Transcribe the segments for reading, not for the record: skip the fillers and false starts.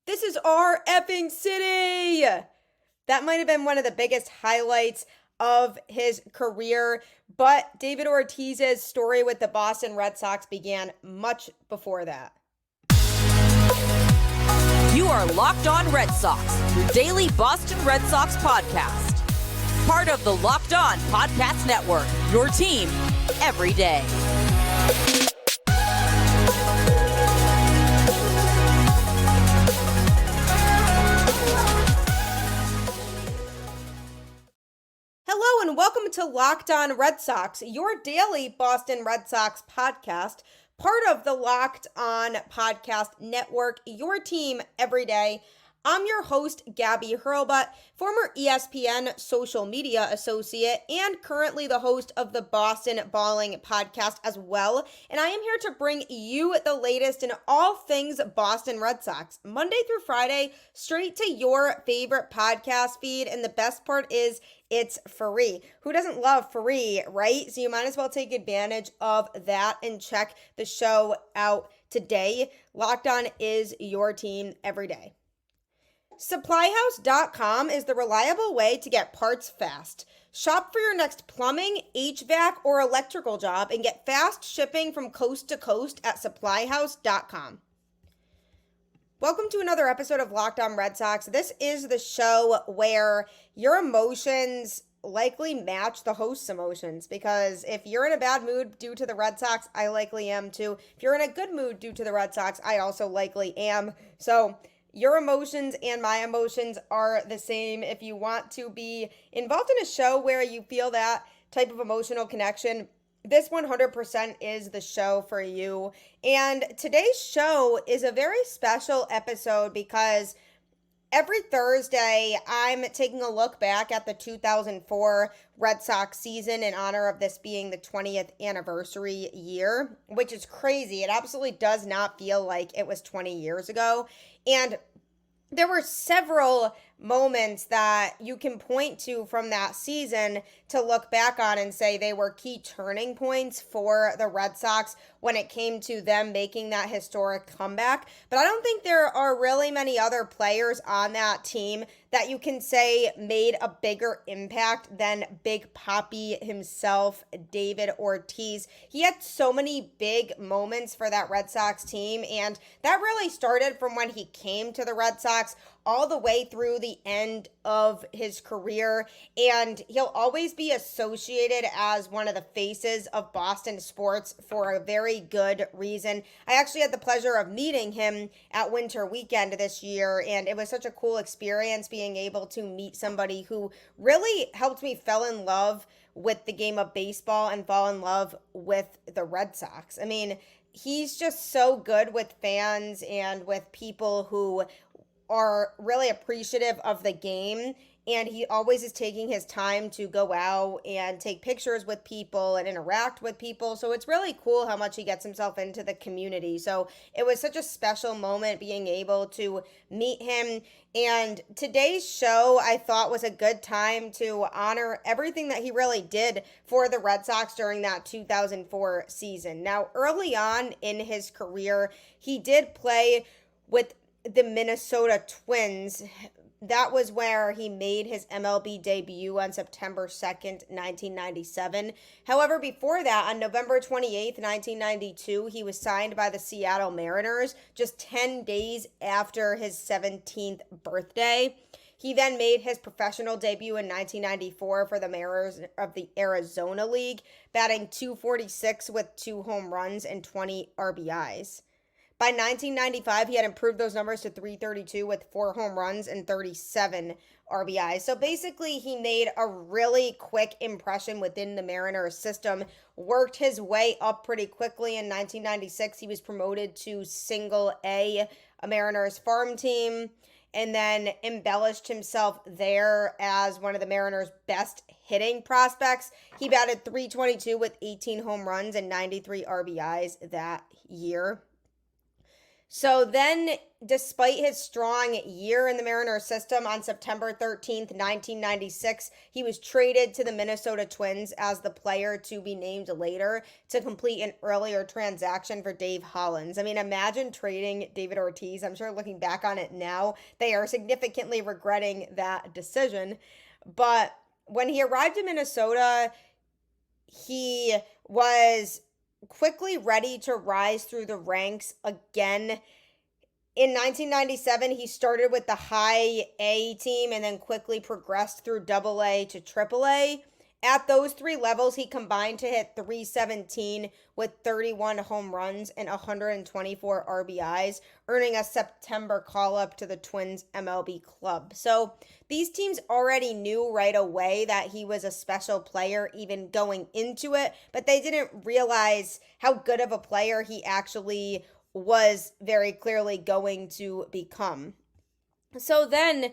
This is our effing city. That might have been one of the biggest highlights of his career, but David Ortiz's story with the Boston Red Sox began much before that. You are Locked On Red Sox, your daily Boston Red Sox podcast. Part of the Locked On Podcast Network, your team every day. Hello and welcome to Locked On Red Sox, your daily Boston Red Sox podcast, part of the Locked On Podcast Network, your team every day. I'm your host, Gabby Hurlbut, former ESPN social media associate and currently the host of the Boston Balling podcast as well. And I am here to bring you the latest in all things Boston Red Sox, Monday through Friday, straight to your favorite podcast feed. And the best part is it's free. Who doesn't love free, right? So you might as well take advantage of that and check the show out today. Locked On is your team every day. SupplyHouse.com is the reliable way to get parts fast. Shop for your next plumbing, HVAC, or electrical job and get fast shipping from coast to coast at SupplyHouse.com. Welcome to another episode of Locked On Red Sox. This is the show where your emotions likely match the host's emotions, because if you're in a bad mood due to the Red Sox, I likely am too. If you're in a good mood due to the Red Sox, I also likely am. So your emotions and my emotions are the same. If you want to be involved in a show where you feel that type of emotional connection, this 100% is the show for you. And today's show is a very special episode because every Thursday, I'm taking a look back at the 2004 Red Sox season in honor of this being the 20th anniversary year, which is crazy. It absolutely does not feel like it was 20 years ago. And there were several moments that you can point to from that season to look back on and say they were key turning points for the Red Sox when it came to them making that historic comeback. But I don't think there are really many other players on that team that you can say made a bigger impact than Big Papi himself, David Ortiz. He had so many big moments for that Red Sox team, and that really started from when he came to the Red Sox all the way through the end of his career, and he'll always be associated as one of the faces of Boston sports for a very good reason. I actually had the pleasure of meeting him at Winter Weekend this year, and it was such a cool experience being able to meet somebody who really helped me fall in love with the game of baseball and fall in love with the Red Sox. I mean, he's just so good with fans and with people who are really appreciative of the game, and he always is taking his time to go out and take pictures with people and interact with people. So it's really cool how much he gets himself into the community. So it was such a special moment being able to meet him. And today's show, I thought, was a good time to honor everything that he really did for the Red Sox during that 2004 season. Now, early on in his career, he did play with the Minnesota Twins. That was where he made his MLB debut on September 2nd, 1997. However, before that, on November 28th, 1992, he was signed by the Seattle Mariners just 10 days after his 17th birthday. He then made his professional debut in 1994 for the Mariners of the Arizona League, batting .246 with 2 home runs and 20 RBIs. By 1995, he had improved those numbers to .332 with 4 home runs and 37 RBIs. So basically, he made a really quick impression within the Mariners system, worked his way up pretty quickly. In 1996, he was promoted to Single A, a Mariners farm team, and then embellished himself there as one of the Mariners' best hitting prospects. He batted .322 with 18 home runs and 93 RBIs that year. So then, despite his strong year in the Mariners system, on September 13th, 1996, he was traded to the Minnesota Twins as the player to be named later to complete an earlier transaction for Dave Hollins. I mean, imagine trading David Ortiz. I'm sure looking back on it now, they are significantly regretting that decision. But when he arrived in Minnesota, he was quickly ready to rise through the ranks again. In 1997, he started with the high A team and then quickly progressed through double A to triple A. At those three levels, he combined to hit 317 with 31 home runs and 124 RBIs, earning a September call-up to the Twins MLB club. So these teams already knew right away that he was a special player even going into it, but they didn't realize how good of a player he actually was very clearly going to become. So then,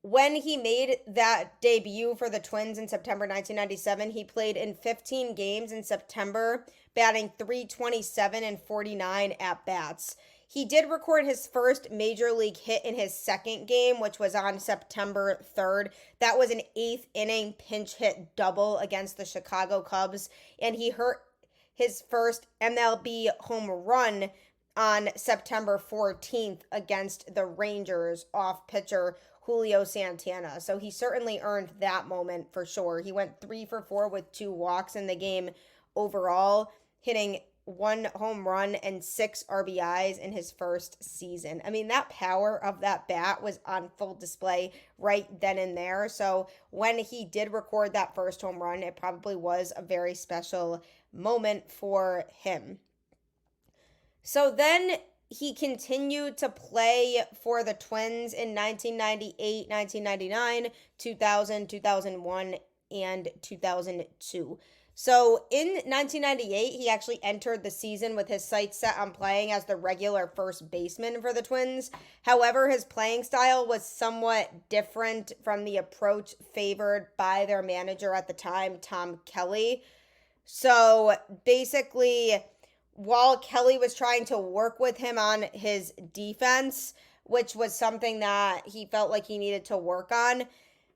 when he made that debut for the Twins in September 1997, he played in 15 games in September, batting .327 and 49 at-bats. He did record his first major league hit in his second game, which was on September 3rd. That was an 8th inning pinch hit double against the Chicago Cubs, and he hurt his first MLB home run on September 14th against the Rangers off pitcher Julio Santana. So he certainly earned that moment for sure. He went 3 for 4 with 2 walks in the game overall, hitting 1 home run and 6 RBIs in his first season. I mean, that power of that bat was on full display right then and there. So when he did record that first home run, it probably was a very special moment for him. So then he continued to play for the Twins in 1998, 1999, 2000, 2001, and 2002. So in 1998, he actually entered the season with his sights set on playing as the regular first baseman for the Twins. However, his playing style was somewhat different from the approach favored by their manager at the time, Tom Kelly. So basically, while Kelly was trying to work with him on his defense, which was something that he felt like he needed to work on,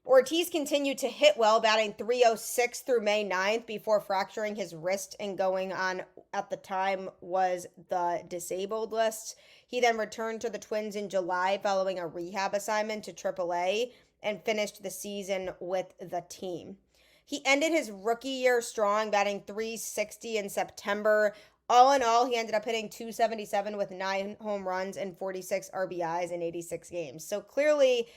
Ortiz continued to hit well, batting .306 through May 9th before fracturing his wrist and going on, at the time, was the disabled list. He then returned to the Twins in July following a rehab assignment to AAA and finished the season with the team. He ended his rookie year strong, batting .360 in September. All in all, he ended up hitting .277 with 9 home runs and 46 RBIs in 86 games. So clearly,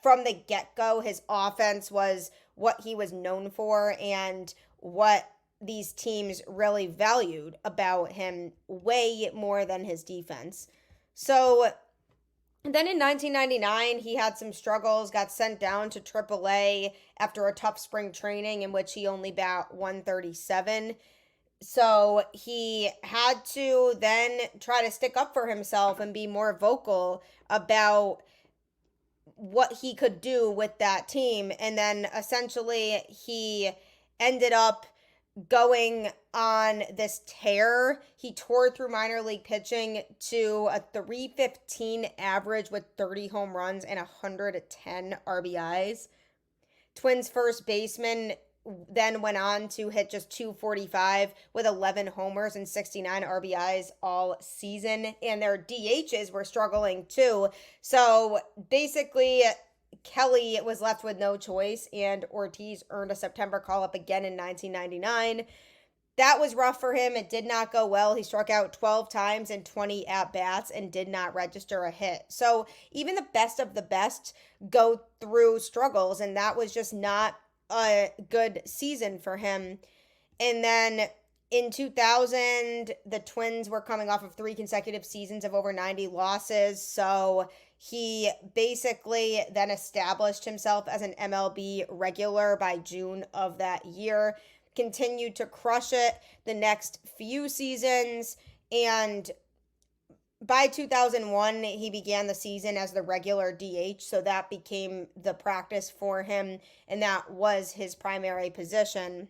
from the get-go, his offense was what he was known for and what these teams really valued about him way more than his defense. So then in 1999, he had some struggles, got sent down to AAA after a tough spring training in which he only bat .137. So he had to then try to stick up for himself and be more vocal about what he could do with that team. And then essentially he ended up going on this tear. He tore through minor league pitching to a .315 average with 30 home runs and 110 RBIs. Twins first baseman then went on to hit just .245 with 11 homers and 69 RBIs all season, and their DHs were struggling too. So basically, Kelly was left with no choice, and Ortiz earned a September call-up again in 1999. That was rough for him. It did not go well. He struck out 12 times in 20 at-bats and did not register a hit. So even the best of the best go through struggles, and that was just not a good season for him. And then in 2000, the Twins were coming off of 3 consecutive seasons of over 90 losses. So he basically then established himself as an MLB regular by June of that year, continued to crush it the next few seasons, and by 2001, he began the season as the regular DH, so that became the practice for him, and that was his primary position.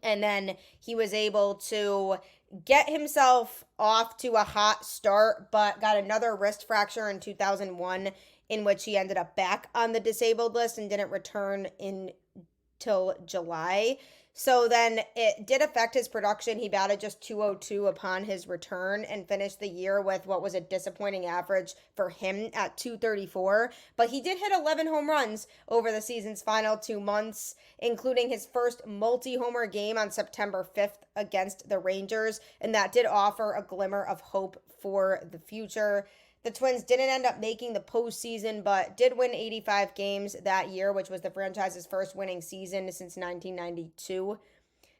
And then he was able to get himself off to a hot start, but got another wrist fracture in 2001, in which he ended up back on the disabled list and didn't return until July. So then it did affect his production. He batted just 202 upon his return and finished the year with what was a disappointing average for him at 234. But he did hit 11 home runs over the season's final 2 months, including his first multi-homer game on September 5th against the Rangers. And that did offer a glimmer of hope for the future. The Twins didn't end up making the postseason, but did win 85 games that year, which was the franchise's first winning season since 1992.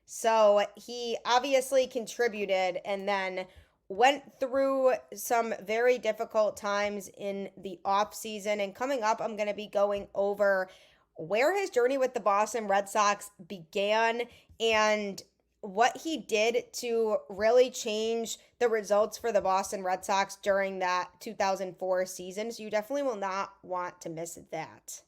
So he obviously contributed and then went through some very difficult times in the offseason. And coming up, I'm going to be going over where his journey with the Boston Red Sox began and what he did to really change the results for the Boston Red Sox during that 2004 season. So you definitely will not want to miss that.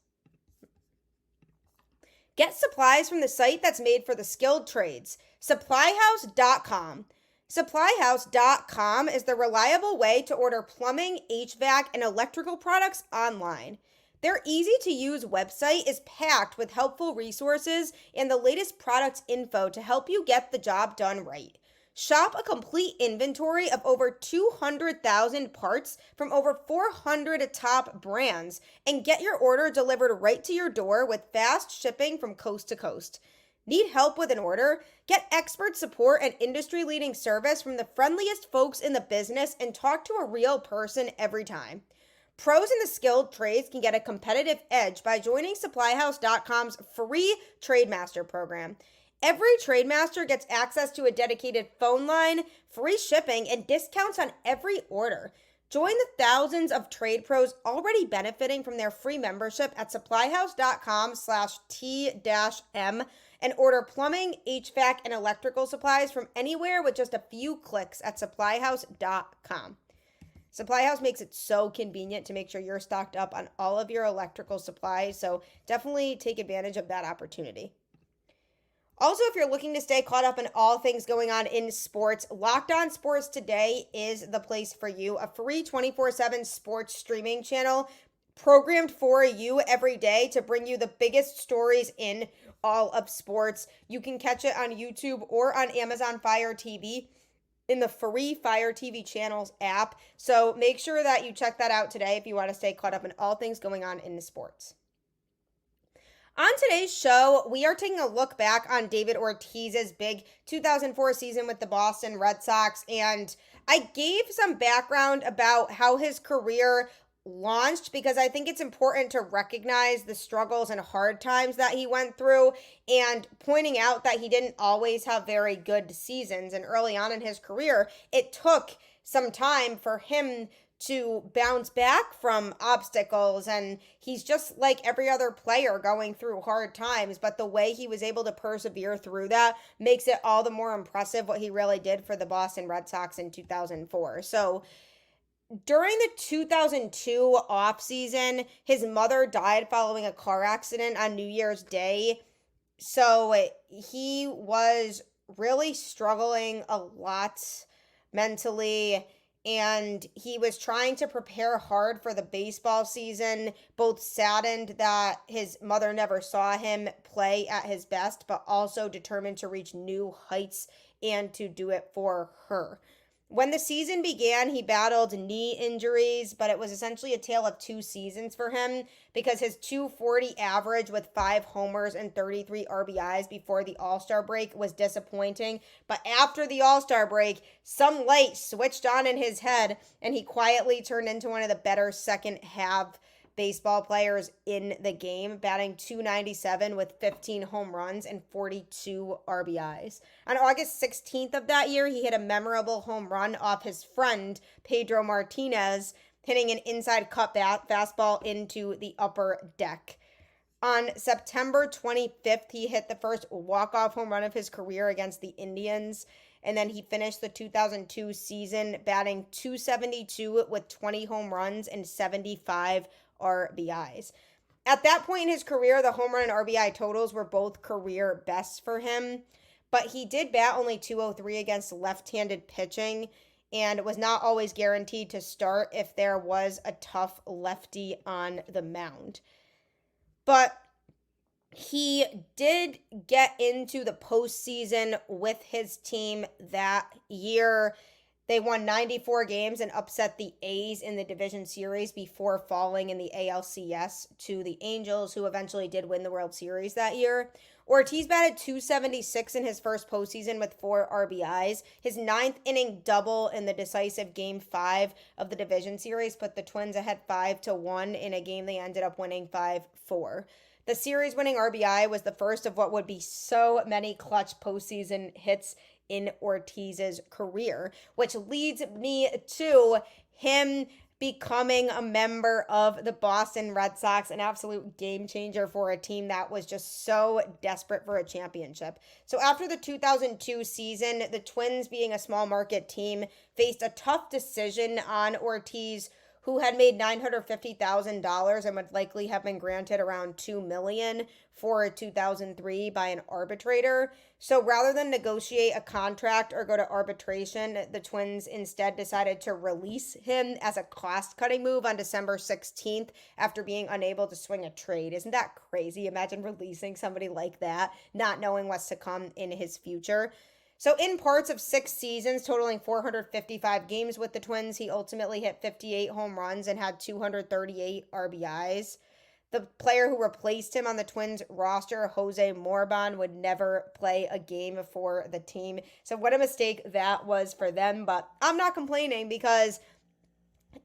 Get supplies from the site that's made for the skilled trades, SupplyHouse.com. SupplyHouse.com is the reliable way to order plumbing, HVAC, and electrical products online. Their easy-to-use website is packed with helpful resources and the latest product info to help you get the job done right. Shop a complete inventory of over 200,000 parts from over 400 top brands and get your order delivered right to your door with fast shipping from coast to coast. Need help with an order? Get expert support and industry-leading service from the friendliest folks in the business and talk to a real person every time. Pros in the skilled trades can get a competitive edge by joining SupplyHouse.com's free Trademaster program. Every Trademaster gets access to a dedicated phone line, free shipping, and discounts on every order. Join the thousands of trade pros already benefiting from their free membership at SupplyHouse.com/T-M and order plumbing, HVAC, and electrical supplies from anywhere with just a few clicks at SupplyHouse.com. SupplyHouse makes it so convenient to make sure you're stocked up on all of your electrical supplies, so definitely take advantage of that opportunity. Also, if you're looking to stay caught up in all things going on in sports, Locked On Sports Today is the place for you, a free 24/7 sports streaming channel programmed for you every day to bring you the biggest stories in all of sports. You can catch it on YouTube or on Amazon Fire TV in the free Fire TV Channels app. So make sure that you check that out today if you want to stay caught up in all things going on in the sports. On today's show, we are taking a look back on David Ortiz's big 2004 season with the Boston Red Sox, and I gave some background about how his career launched because I think it's important to recognize the struggles and hard times that he went through and pointing out that he didn't always have very good seasons. And early on in his career, it took some time for him to bounce back from obstacles, and he's just like every other player going through hard times, but the way he was able to persevere through that makes it all the more impressive what he really did for the Boston Red Sox in 2004. So during the 2002 offseason, his mother died following a car accident on New Year's Day. So he was really struggling a lot mentally, and he was trying to prepare hard for the baseball season, both saddened that his mother never saw him play at his best, but also determined to reach new heights and to do it for her. When the season began, he battled knee injuries, but it was essentially a tale of two seasons for him because his .240 average with 5 homers and 33 RBIs before the All-Star break was disappointing. But after the All-Star break, some light switched on in his head, and he quietly turned into one of the better second-half baseball players in the game, batting .297 with 15 home runs and 42 RBIs. On August 16th of that year, he hit a memorable home run off his friend, Pedro Martinez, hitting an inside cut fastball into the upper deck. On September 25th, he hit the first walk-off home run of his career against the Indians, and then he finished the 2002 season batting .272 with 20 home runs and 75 RBIs. At that point in his career, the home run and RBI totals were both career bests for him. but he did bat only 203 against left-handed pitching and was not always guaranteed to start if there was a tough lefty on the mound. But he did get into the postseason with his team that year. They won 94 games and upset the A's in the division series before falling in the ALCS to the Angels, who eventually did win the World Series that year. Ortiz batted .276 in his first postseason with 4 RBIs. His 9th inning double in the decisive Game 5 of the division series put the Twins ahead 5-1 in a game they ended up winning 5-4. The series-winning RBI was the first of what would be so many clutch postseason hits in Ortiz's career, which leads me to him becoming a member of the Boston Red Sox, an absolute game changer for a team that was just so desperate for a championship. So after the 2002 season, the Twins, being a small market team, faced a tough decision on Ortiz, who had made $950,000 and would likely have been granted around $2 million for 2003 by an arbitrator. So rather than negotiate a contract or go to arbitration, the Twins instead decided to release him as a cost-cutting move on December 16th after being unable to swing a trade. Isn't that crazy? Imagine releasing somebody like that, not knowing what's to come in his future. So in parts of 6 seasons, totaling 455 games with the Twins, he ultimately hit 58 home runs and had 238 RBIs. The player who replaced him on the Twins roster, Jose Morban, would never play a game for the team. So what a mistake that was for them. But I'm not complaining, because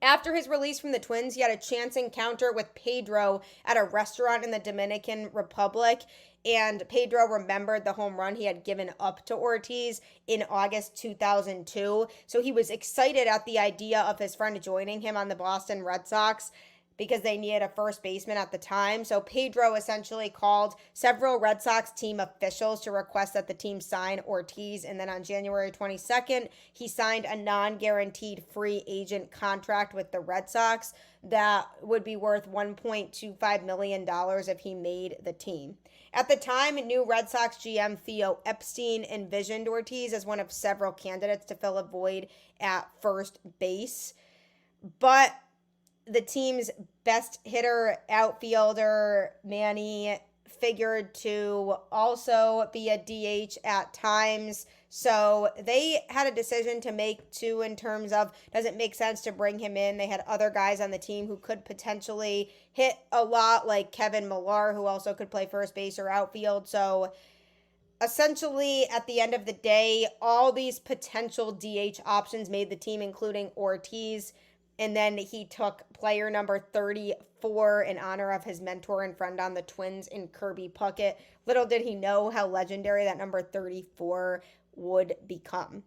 after his release from the Twins, he had a chance encounter with Pedro at a restaurant in the Dominican Republic. And Pedro remembered the home run he had given up to Ortiz in August 2002. So he was excited at the idea of his friend joining him on the Boston Red Sox, because they needed a first baseman at the time. So Pedro essentially called several Red Sox team officials to request that the team sign Ortiz. And then on January 22nd, he signed a non-guaranteed free agent contract with the Red Sox that would be worth $1.25 million if he made the team. At the time, new Red Sox GM Theo Epstein envisioned Ortiz as one of several candidates to fill a void at first base. But the team's best hitter, outfielder, Manny, figured to also be a DH at times. So they had a decision to make too, in terms of, does it make sense to bring him in? They had other guys on the team who could potentially hit a lot, like Kevin Millar, who also could play first base or outfield. So essentially, at the end of the day, all these potential DH options made the team, including Ortiz. And then he took player number 34 in honor of his mentor and friend on the Twins in Kirby Puckett. Little did he know how legendary that number 34 would become.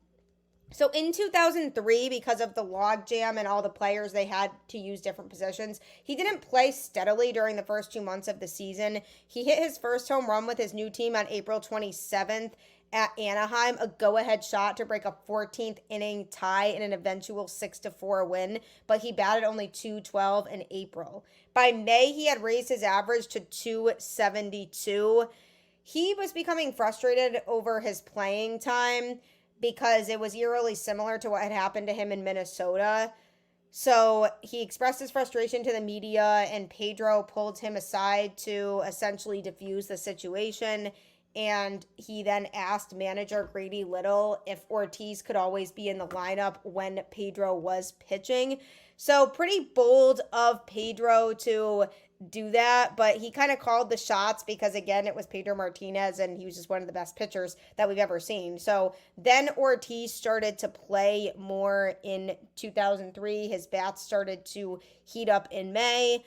So in 2003, because of the logjam and all the players they had to use different positions, he didn't play steadily during the first 2 months of the season. He hit his first home run with his new team on April 27th. At Anaheim, a go-ahead shot to break a 14th inning tie in an eventual 6-4 win, but he batted only .212 in April. By May, he had raised his average to .272. He was becoming frustrated over his playing time because it was eerily similar to what had happened to him in Minnesota. So he expressed his frustration to the media, and Pedro pulled him aside to essentially diffuse the situation. And he then asked manager Grady Little if Ortiz could always be in the lineup when Pedro was pitching. So pretty bold of Pedro to do that, but he kind of called the shots because, again, it was Pedro Martinez, and he was just one of the best pitchers that we've ever seen. So then Ortiz started to play more in 2003. His bats started to heat up in May.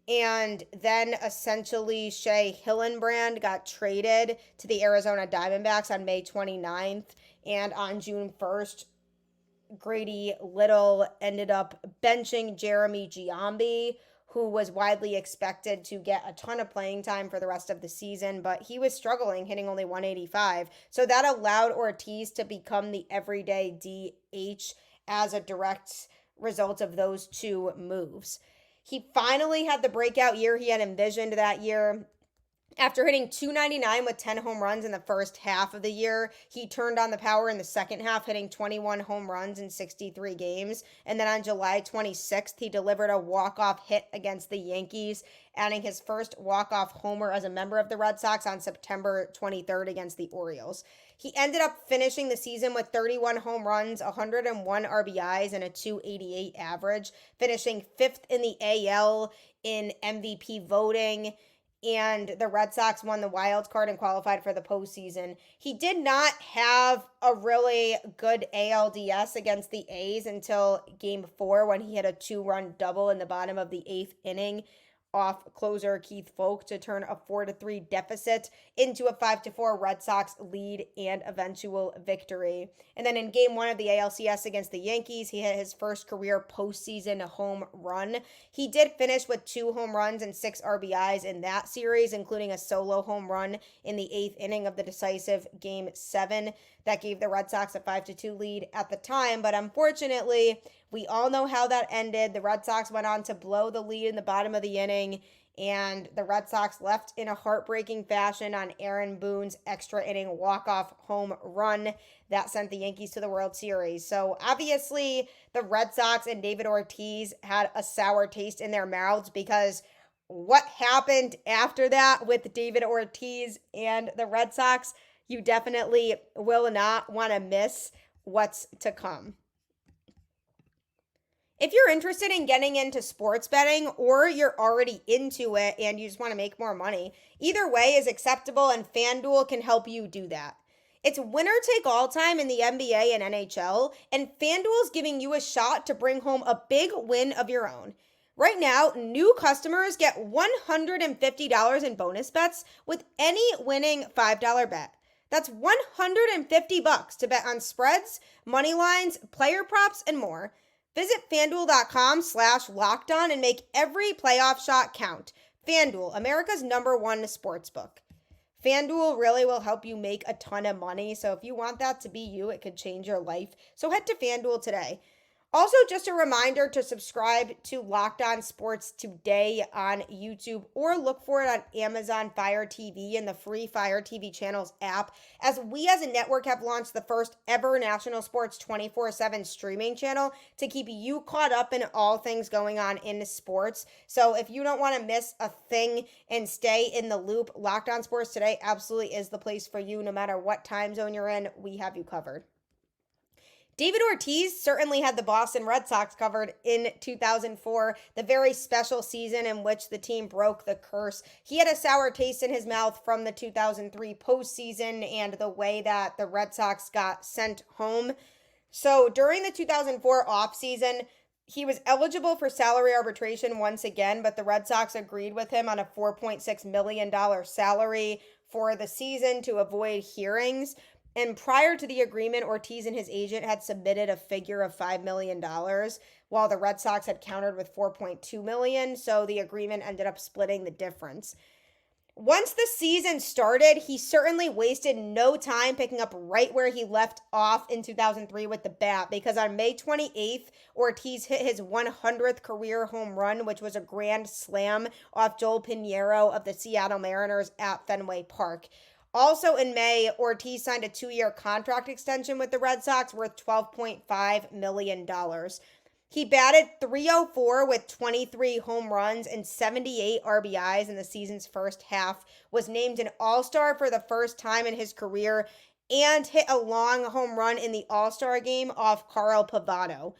And then essentially Shea Hillenbrand got traded to the Arizona Diamondbacks on May 29th. And on June 1st, Grady Little ended up benching Jeremy Giambi, who was widely expected to get a ton of playing time for the rest of the season, but he was struggling, hitting only 185. So that allowed Ortiz to become the everyday DH as a direct result of those two moves. He finally had the breakout year he had envisioned that year. After hitting .299 with 10 home runs in the first half of the year, he turned on the power in the second half, hitting 21 home runs in 63 games. And then on July 26th, he delivered a walk-off hit against the Yankees, adding his first walk-off homer as a member of the Red Sox on September 23rd against the Orioles. He ended up finishing the season with 31 home runs, 101 RBIs, and a .288 average, finishing fifth in the AL in MVP voting, and the Red Sox won the wild card and qualified for the postseason. He did not have a really good ALDS against the A's until Game 4 when he had a 2-run double in the bottom of the 8th inning off closer Keith Folk to turn a 4-3 deficit into a 5-4 Red Sox lead and eventual victory. And then in Game 1 of the ALCS against the Yankees, he hit his first career postseason home run. He did finish with 2 home runs and 6 RBIs in that series, including a solo home run in the 8th inning of the decisive Game 7 that gave the Red Sox a 5-2 lead at the time. But unfortunately, we all know how that ended. The Red Sox went on to blow the lead in the bottom of the inning, and the Red Sox left in a heartbreaking fashion on Aaron Boone's extra inning walk-off home run that sent the Yankees to the World Series. So obviously, the Red Sox and David Ortiz had a sour taste in their mouths, because what happened after that with David Ortiz and the Red Sox, you definitely will not want to miss what's to come. If you're interested in getting into sports betting, or you're already into it and you just want to make more money, either way is acceptable, and FanDuel can help you do that. It's winner take all time in the NBA and NHL, and FanDuel is giving you a shot to bring home a big win of your own. Right now, new customers get $150 in bonus bets with any winning $5 bet. That's $150 to bet on spreads, money lines, player props, and more. Visit FanDuel.com/lockedon and make every playoff shot count. FanDuel, America's #1 sportsbook. FanDuel really will help you make a ton of money, so if you want that to be you, it could change your life. So head to FanDuel today. Also, just a reminder to subscribe to Locked On Sports Today on YouTube, or look for it on Amazon Fire TV and the free Fire TV channels app, as we as a network have launched the first ever national sports 24/7 streaming channel to keep you caught up in all things going on in sports. So if you don't want to miss a thing and stay in the loop, Locked On Sports Today absolutely is the place for you. No matter what time zone you're in, we have you covered. David Ortiz certainly had the Boston Red Sox covered in 2004, the very special season in which the team broke the curse. He had a sour taste in his mouth from the 2003 postseason and the way that the Red Sox got sent home. So during the 2004 offseason, he was eligible for salary arbitration once again, but the Red Sox agreed with him on a $4.6 million salary for the season to avoid hearings. And prior to the agreement, Ortiz and his agent had submitted a figure of $5 million, while the Red Sox had countered with $4.2 million, so the agreement ended up splitting the difference. Once the season started, he certainly wasted no time picking up right where he left off in 2003 with the bat, because on May 28th, Ortiz hit his 100th career home run, which was a grand slam off Joel Pinheiro of the Seattle Mariners at Fenway Park. Also in May, Ortiz signed a 2-year contract extension with the Red Sox worth $12.5 million. He batted .304 with 23 home runs and 78 RBIs in the season's first half, was named an All-Star for the first time in his career, and hit a long home run in the All-Star game off Carl Pavano.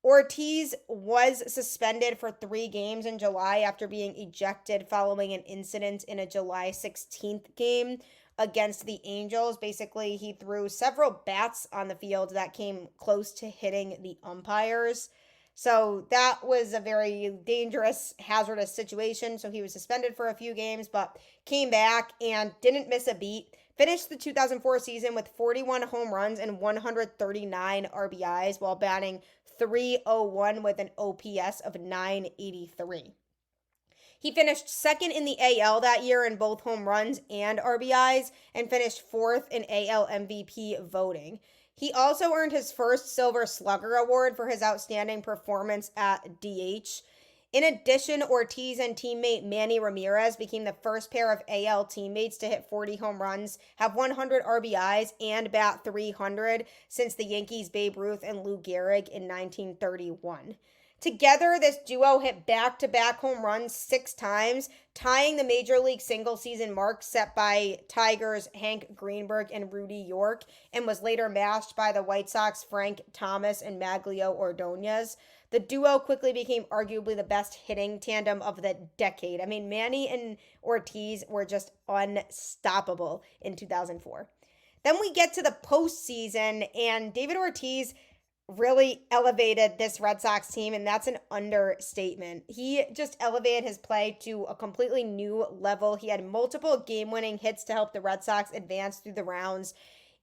Ortiz was suspended for 3 games in July after being ejected following an incident in a July 16th game against the Angels. Basically, he threw several bats on the field that came close to hitting the umpires. So that was a very dangerous, hazardous situation. So he was suspended for a few games, but came back and didn't miss a beat. Finished the 2004 season with 41 home runs and 139 RBIs while batting .301 with an OPS of .983. He finished second in the AL that year in both home runs and RBIs, and finished fourth in AL MVP voting. He also earned his first Silver Slugger Award for his outstanding performance at DH. In addition, Ortiz and teammate Manny Ramirez became the first pair of AL teammates to hit 40 home runs, have 100 RBIs, and bat 300 since the Yankees' Babe Ruth and Lou Gehrig in 1931. Together, this duo hit back-to-back home runs 6 times, tying the Major League single-season mark set by Tigers' Hank Greenberg and Rudy York, and was later matched by the White Sox' Frank Thomas and Maglio Ordonez. The duo quickly became arguably the best hitting tandem of the decade. I mean, Manny and Ortiz were just unstoppable in 2004. Then we get to the postseason, and David Ortiz really elevated this Red Sox team, and that's an understatement. He just elevated his play to a completely new level. He had multiple game-winning hits to help the Red Sox advance through the rounds.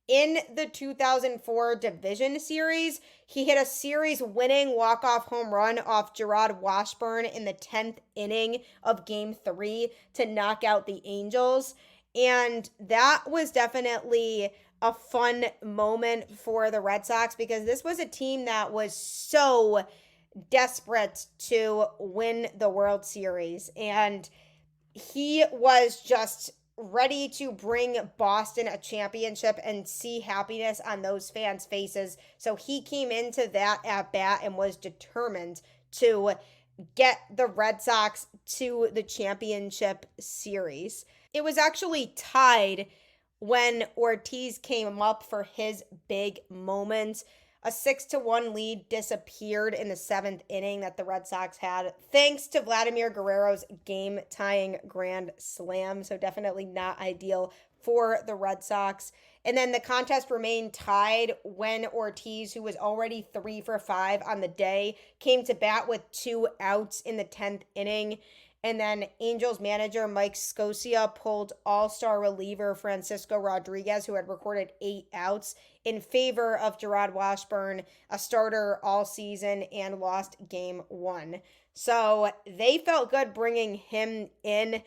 In the 2004 division series, he hit a series-winning walk-off home run off Gerard Washburn in the 10th inning of Game 3 to knock out the Angels. And that was definitely a fun moment for the Red Sox because this was a team that was so desperate to win the World Series. And he was just ready to bring Boston a championship and see happiness on those fans' faces. So he came into that at bat and was determined to get the Red Sox to the championship series. It was actually tied when Ortiz came up for his big moment. A 6-1 lead disappeared in the 7th inning that the Red Sox had, thanks to Vladimir Guerrero's game-tying grand slam. So definitely not ideal for the Red Sox. And then the contest remained tied when Ortiz, who was already 3 for 5 on the day, came to bat with 2 outs in the 10th inning. And then Angels manager Mike Scotia pulled all-star reliever Francisco Rodriguez, who had recorded 8 outs, in favor of Gerard Washburn, a starter all season, and lost Game 1. So they felt good bringing him in,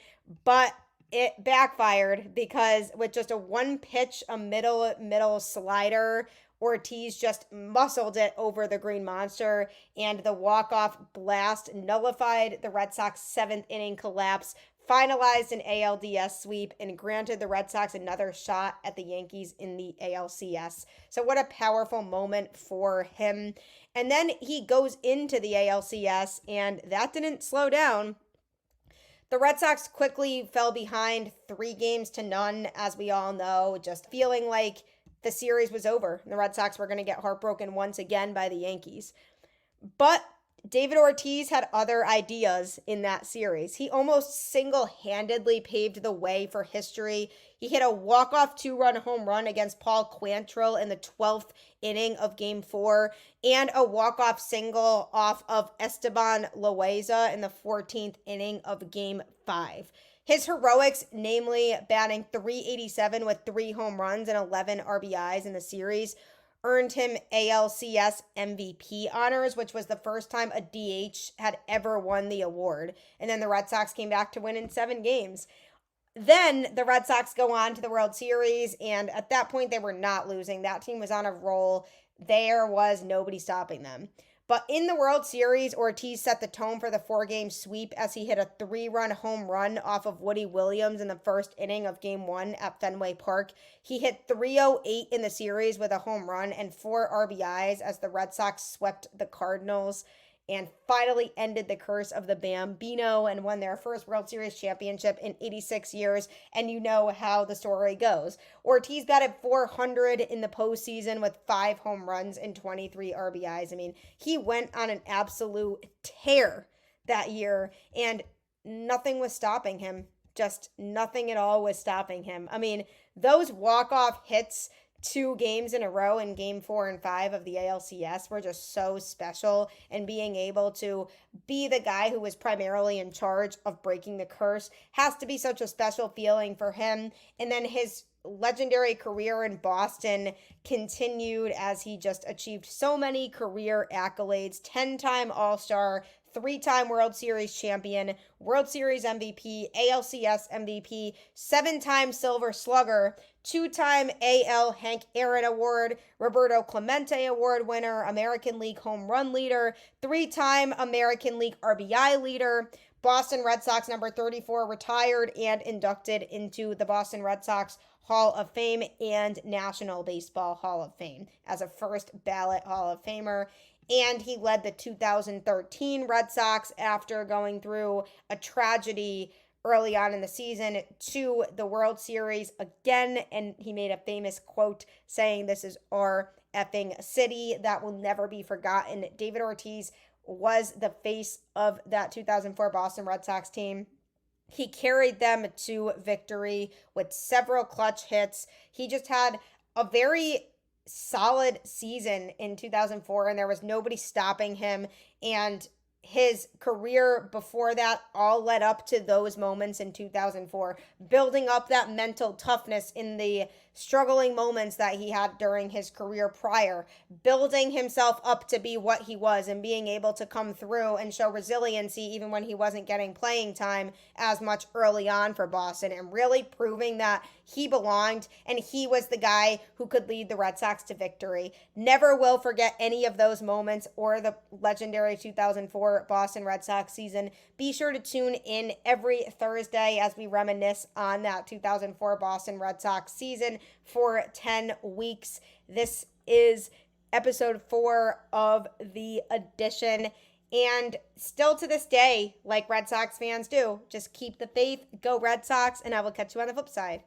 but it backfired because with just a one pitch, a middle slider, Ortiz just muscled it over the Green Monster, and the walk-off blast nullified the Red Sox 7th inning collapse, finalized an ALDS sweep, and granted the Red Sox another shot at the Yankees in the ALCS. So what a powerful moment for him. And then he goes into the ALCS, and that didn't slow down. The Red Sox quickly fell behind 3-0, as we all know, just feeling like the series was over. The Red Sox were going to get heartbroken once again by the Yankees. But David Ortiz had other ideas in that series. He almost single-handedly paved the way for history. He hit a walk-off 2-run home run against Paul Quantrill in the 12th inning of Game 4 and a walk-off single off of Esteban Loaiza in the 14th inning of Game 5. His heroics, namely batting .387 with 3 home runs and 11 RBIs in the series, earned him ALCS MVP honors, which was the first time a DH had ever won the award. And then the Red Sox came back to win in 7 games. Then the Red Sox go on to the World Series, and at that point they were not losing. That team was on a roll. There was nobody stopping them. But in the World Series, Ortiz set the tone for the 4-game sweep as he hit a 3-run home run off of Woody Williams in the first inning of Game 1 at Fenway Park. He hit .308 in the series with a home run and 4 RBIs as the Red Sox swept the Cardinals and finally ended the curse of the Bambino and won their first World Series championship in 86 years, and you know how the story goes. Ortiz batted .400 in the postseason with 5 home runs and 23 RBIs. I mean, he went on an absolute tear that year, and nothing was stopping him. Just nothing at all was stopping him. I mean, those walk-off hits 2 games in a row in Game 4 and 5 of the ALCS were just so special, and being able to be the guy who was primarily in charge of breaking the curse has to be such a special feeling for him. And then his legendary career in Boston continued as he just achieved so many career accolades: 10-time All-Star, 3-time World Series champion, World Series MVP, ALCS MVP, 7-time Silver Slugger, 2-time AL Hank Aaron Award, Roberto Clemente Award winner, American League home run leader, 3-time American League RBI leader, Boston Red Sox number 34 retired and inducted into the Boston Red Sox Hall of Fame and National Baseball Hall of Fame as a first ballot Hall of Famer. And he led the 2013 Red Sox after going through a tragedy early on in the season to the World Series again. And he made a famous quote saying, "This is our effing city." That will never be forgotten. David Ortiz was the face of that 2004 Boston Red Sox team. He carried them to victory with several clutch hits. He just had a very solid season in 2004, and there was nobody stopping him. And his career before that all led up to those moments in 2004, building up that mental toughness in the struggling moments that he had during his career prior, building himself up to be what he was and being able to come through and show resiliency even when he wasn't getting playing time as much early on for Boston, and really proving that he belonged and he was the guy who could lead the Red Sox to victory. Never will forget any of those moments or the legendary 2004 Boston Red Sox season. Be sure to tune in every Thursday as we reminisce on that 2004 Boston Red Sox season for 10 weeks. This is episode 4 of the edition. And still to this day, like Red Sox fans do, just keep the faith, go Red Sox, and I will catch you on the flip side.